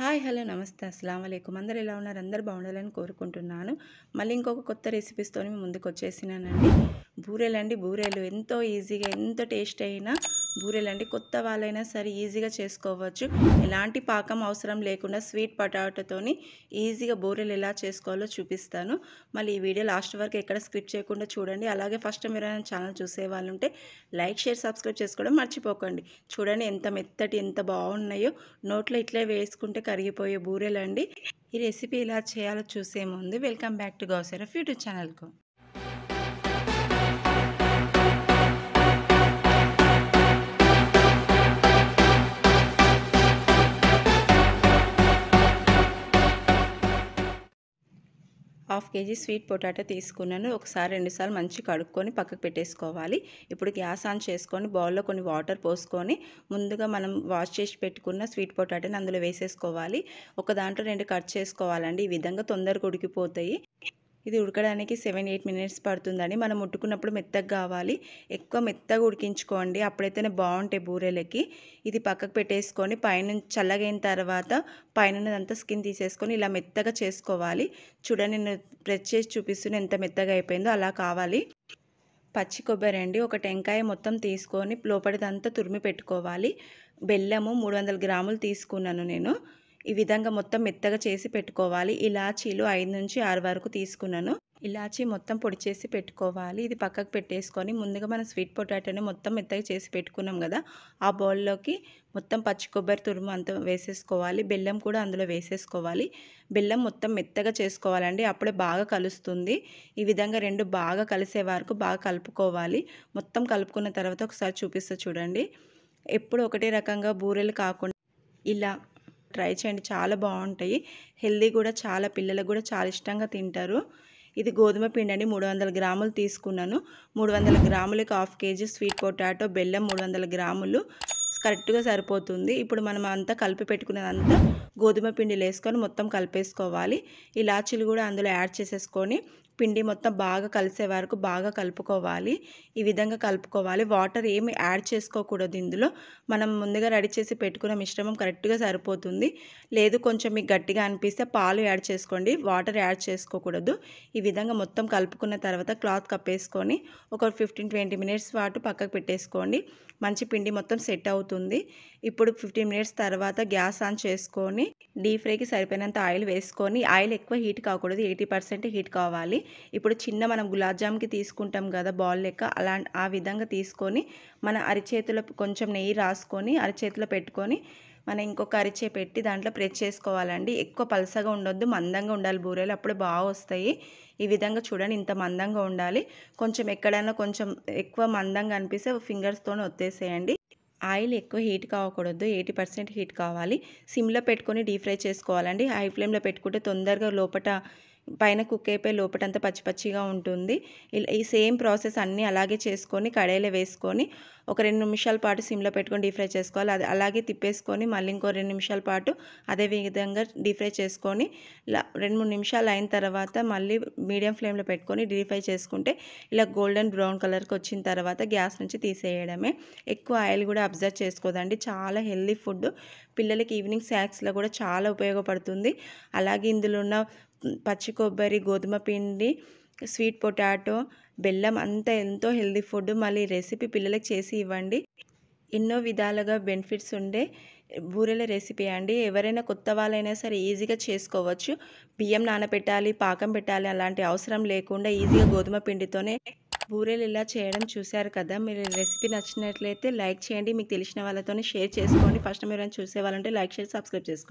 Hi hello నమస్తే అస్సలాము అలైకుం. అందరూ ఎలా ఉన్నారు? అందరూ బాగుండాలని కోరుకుంటున్నాను. మళ్ళీ ఇంకొక కొత్త రెసిపీస్‌తోని మీ ముందుకు వచ్చేసినానండి. బూరెలండి, బూరెలు ఎంతో ఈజీగా ఎంతో టేస్ట్ అయిన బూరెలండి. కొత్త వాళ్ళైనా సరే ఈజీగా చేసుకోవచ్చు. ఎలాంటి పాకం అవసరం లేకుండా స్వీట్ పొటాటోతోని ఈజీగా బూరెలు ఎలా చేసుకోవాలో చూపిస్తాను. మళ్ళీ ఈ వీడియో లాస్ట్ వరకు ఎక్కడ స్కిప్ చేయకుండా చూడండి. అలాగే ఫస్ట్ టైం ఎవరైనా ఛానల్ చూసే వాళ్ళు ఉంటే లైక్, షేర్, సబ్స్క్రైబ్ చేసుకోవడం మర్చిపోకండి. చూడండి ఎంత మెత్తటి ఎంత బాగున్నాయో, నోట్లో ఇట్లే వేసుకుంటే కరిగిపోయే బూరెలండి. ఈ రెసిపీ ఎలా చేయాలో చూసే ముందు వెల్కమ్ బ్యాక్ టు గౌసెరఫ్ యూట్యూబ్ ఛానల్కు. హాఫ్ కేజీ స్వీట్ పొటాటో తీసుకున్నాను. ఒకసారి రెండుసార్లు మంచి కడుక్కొని పక్కకు పెట్టేసుకోవాలి. ఇప్పుడు గ్యాస్ ఆన్ చేసుకొని బౌల్లో కొన్ని వాటర్ పోసుకొని ముందుగా మనం వాష్ చేసి పెట్టుకున్న స్వీట్ పొటాటోని అందులో వేసేసుకోవాలి. ఒక దాంట్లో 2 కట్ చేసుకోవాలండి. ఈ విధంగా తొందరగా ఉడికిపోతాయి. ఇది ఉడకడానికి 7-8 మినిట్స్ పడుతుందండి. మనం ముట్టుకున్నప్పుడు మెత్తగా కావాలి. ఎక్కువ మెత్తగా ఉడికించుకోండి, అప్పుడైతేనే బాగుంటాయి బూరెలకి. ఇది పక్కకు పెట్టేసుకొని పైనుంచి చల్లగైన తర్వాత పైనదంతా స్కిన్ తీసేసుకొని ఇలా మెత్తగా చేసుకోవాలి. చూడండి, నేను ప్రెస్ చేసి చూపిస్తున్న ఎంత మెత్తగా అయిపోయిందో అలా కావాలి. పచ్చి కొబ్బరి అండి, ఒక టెంకాయ మొత్తం తీసుకొని లోపలిదంతా తురిమి పెట్టుకోవాలి. బెల్లము 300 గ్రాములు తీసుకున్నాను నేను. ఈ విధంగా మొత్తం మెత్తగా చేసి పెట్టుకోవాలి. ఇలాచీలు 5-6 వరకు తీసుకున్నాను. ఇలాచీ మొత్తం పొడి చేసి పెట్టుకోవాలి. ఇది పక్కకు పెట్టేసుకొని ముందుగా మనం స్వీట్ పొటాటోని మొత్తం మెత్తగా చేసి పెట్టుకున్నాం కదా, ఆ బౌల్లోకి మొత్తం పచ్చి కొబ్బరి తురుము అంతా వేసేసుకోవాలి. బెల్లం కూడా అందులో వేసేసుకోవాలి. బెల్లం మొత్తం మెత్తగా చేసుకోవాలండి, అప్పుడే బాగా కలుస్తుంది. ఈ విధంగా 2 బాగా కలిసే వరకు బాగా కలుపుకోవాలి. మొత్తం కలుపుకున్న తర్వాత ఒకసారి చూపిస్తా చూడండి. ఎప్పుడు ఒకటే రకంగా బూరెలు కాకుండా ఇలా ట్రై చేయండి, చాలా బాగుంటాయి. హెల్దీ కూడా, చాలా పిల్లలకు కూడా చాలా ఇష్టంగా తింటారు. ఇది గోధుమ పిండి అండి, 300 గ్రాములు తీసుకున్నాను. 300 గ్రాములకి హాఫ్ కేజీ స్వీట్ పొటాటో, బెల్లం 300 గ్రాములు కరెక్ట్గా సరిపోతుంది. ఇప్పుడు మనం అంతా కలిపి పెట్టుకున్నదంతా గోధుమ పిండిలో వేసుకొని మొత్తం కలిపేసుకోవాలి. ఇలాచీలు కూడా అందులో యాడ్ చేసేసుకొని పిండి మొత్తం బాగా కలిసే వరకు బాగా కలుపుకోవాలి. ఈ విధంగా కలుపుకోవాలి. వాటర్ ఏమి యాడ్ చేసుకోకూడదు ఇందులో. మనం ముందుగా రెడీ చేసి పెట్టుకున్న మిశ్రమం కరెక్ట్గా సరిపోతుంది. లేదు కొంచెం మీకు గట్టిగా అనిపిస్తే పాలు యాడ్ చేసుకోండి, వాటర్ యాడ్ చేసుకోకూడదు. ఈ విధంగా మొత్తం కలుపుకున్న తర్వాత క్లాత్ కప్పేసుకొని ఒక 15-20 మినిట్స్ పాటు పక్కకు పెట్టేసుకోండి. మంచి పిండి మొత్తం సెట్ అవుతుంది. ఇప్పుడు 15 మినిట్స్ తర్వాత గ్యాస్ ఆన్ చేసుకొని డీప్ ఫ్రైకి సరిపోయినంత ఆయిల్ వేసుకొని, ఆయిల్ ఎక్కువ హీట్ కాకూడదు, 80% హీట్ కావాలి. ఇప్పుడు చిన్న మనం గులాబ్ జామ్కి తీసుకుంటాం కదా బాల్ లెక్క, ఆ విధంగా తీసుకొని మన అరిచేతిలో కొంచెం నెయ్యి రాసుకొని అరిచేతిలో పెట్టుకొని మనం ఇంకొక అరిచే పెట్టి దాంట్లో ప్రెస్ చేసుకోవాలండి. ఎక్కువ పలసగా ఉండొద్దు, మందంగా ఉండాలి బూరెలు, అప్పుడు బాగా వస్తాయి. ఈ విధంగా చూడండి, ఇంత మందంగా ఉండాలి. కొంచెం ఎక్కడైనా కొంచెం ఎక్కువ మందంగా అనిపిస్తే ఫింగర్స్తోనే ఒత్తేసేయండి. ఆయిల్ ఎక్కువ హీట్ కాకూడదు, 80% హీట్ కావాలి. సిమ్లో పెట్టుకొని డీప్ ఫ్రై చేసుకోవాలండి. హై ఫ్లేమ్లో పెట్టుకుంటే తొందరగా పైన కుక్ అయిపోయి లోపటంతా పచ్చి పచ్చిగా ఉంటుంది. ఈ సేమ్ ప్రాసెస్ అన్నీ అలాగే చేసుకొని కడాయిలో వేసుకొని ఒక 2 నిమిషాల పాటు సిమ్లో పెట్టుకొని డీప్ ఫ్రై చేసుకోవాలి. అది అలాగే తిప్పేసుకొని మళ్ళీ ఇంకో 2 నిమిషాల పాటు అదే విధంగా డీప్ ఫ్రై చేసుకొని 2-3 నిమిషాలు అయిన తర్వాత మళ్ళీ మీడియం ఫ్లేమ్లో పెట్టుకొని డీప్ ఫ్రై చేసుకుంటే ఇలా గోల్డెన్ బ్రౌన్ కలర్కి వచ్చిన తర్వాత గ్యాస్ నుంచి తీసేయడమే. ఎక్కువ ఆయిల్ కూడా అబ్జర్వ్ చేసుకోదండి. చాలా హెల్దీ ఫుడ్, పిల్లలకి ఈవినింగ్ స్నాక్స్లో కూడా చాలా ఉపయోగపడుతుంది. అలాగే ఇందులో ఉన్న పచ్చి కొబ్బరి, గోధుమ పిండి, స్వీట్ పొటాటో, బెల్లం అంతా ఎంతో హెల్దీ ఫుడ్. మళ్ళీ రెసిపీ పిల్లలకి చేసి ఇవ్వండి. ఎన్నో విధాలుగా బెనిఫిట్స్ ఉండే బూరెల రెసిపీ అండి. ఎవరైనా కొత్త వాళ్ళైనా సరే ఈజీగా చేసుకోవచ్చు. బియ్యం నానబెట్టాలి, పాకం పెట్టాలి అలాంటి అవసరం లేకుండా ఈజీగా గోధుమ పిండితోనే బూరెలు ఇలా చేయడం చూశారు కదా. మీరు రెసిపీ నచ్చినట్లయితే లైక్ చేయండి, మీకు తెలిసిన వాళ్ళతో షేర్ చేసుకోండి. ఫస్ట్ మీరు చూసే వాళ్ళంటే లైక్, షేర్, సబ్స్క్రైబ్ చేసుకోండి.